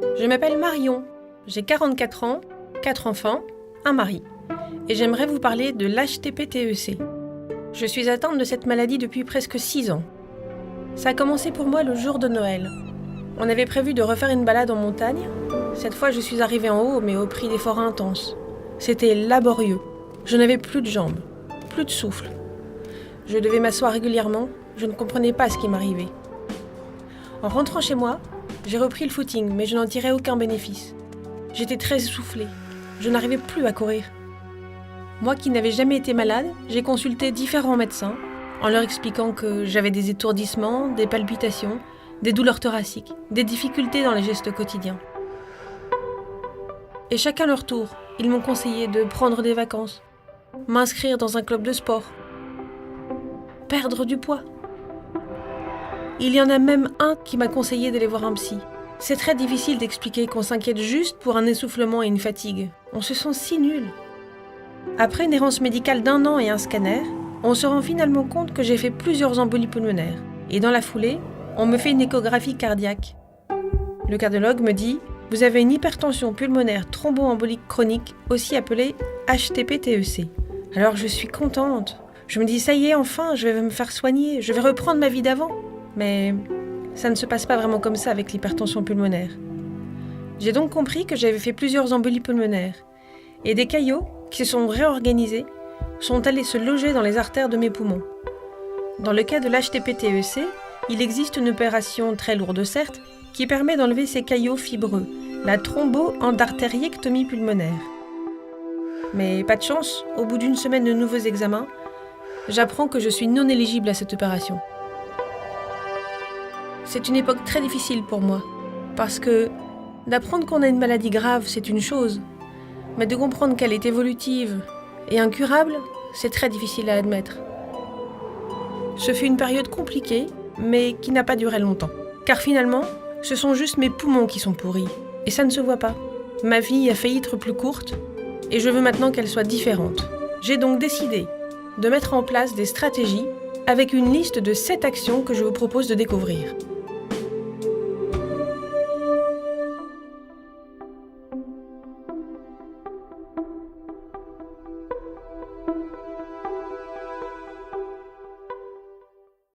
Je m'appelle Marion, j'ai 44 ans, 4 enfants, un mari, et j'aimerais vous parler de l'HTP-TEC. Je suis atteinte de cette maladie depuis presque 6 ans. Ça a commencé pour moi le jour de Noël. On avait prévu de refaire une balade en montagne. Cette fois, je suis arrivée en haut, mais au prix d'efforts intenses. C'était laborieux. Je n'avais plus de jambes, plus de souffle. Je devais m'asseoir régulièrement, je ne comprenais pas ce qui m'arrivait. En rentrant chez moi, j'ai repris le footing, mais je n'en tirais aucun bénéfice. J'étais très essoufflée, je n'arrivais plus à courir. Moi qui n'avais jamais été malade, j'ai consulté différents médecins, en leur expliquant que j'avais des étourdissements, des palpitations, des douleurs thoraciques, des difficultés dans les gestes quotidiens. Et chacun leur tour, ils m'ont conseillé de prendre des vacances, m'inscrire dans un club de sport, perdre du poids. Il y en a même un qui m'a conseillé d'aller voir un psy. C'est très difficile d'expliquer qu'on s'inquiète juste pour un essoufflement et une fatigue. On se sent si nul. Après une errance médicale d'1 an et un scanner, on se rend finalement compte que j'ai fait plusieurs embolies pulmonaires. Et dans la foulée, on me fait une échographie cardiaque. Le cardiologue me dit « Vous avez une hypertension pulmonaire thromboembolique chronique, aussi appelée HTP-TEC. » Alors je suis contente. Je me dis « Ça y est, enfin, je vais me faire soigner, je vais reprendre ma vie d'avant. » Mais ça ne se passe pas vraiment comme ça avec l'hypertension pulmonaire. J'ai donc compris que j'avais fait plusieurs embolies pulmonaires. Et des caillots, qui se sont réorganisés, sont allés se loger dans les artères de mes poumons. Dans le cas de l'HTP-TEC, il existe une opération très lourde certes, qui permet d'enlever ces caillots fibreux, la thromboendartériectomie pulmonaire. Mais pas de chance, au bout d'une semaine de nouveaux examens, j'apprends que je suis non éligible à cette opération. C'est une époque très difficile pour moi, parce que d'apprendre qu'on a une maladie grave, c'est une chose, mais de comprendre qu'elle est évolutive et incurable, c'est très difficile à admettre. Ce fut une période compliquée, mais qui n'a pas duré longtemps. Car finalement, ce sont juste mes poumons qui sont pourris, et ça ne se voit pas. Ma vie a failli être plus courte, et je veux maintenant qu'elle soit différente. J'ai donc décidé de mettre en place des stratégies avec une liste de 7 actions que je vous propose de découvrir.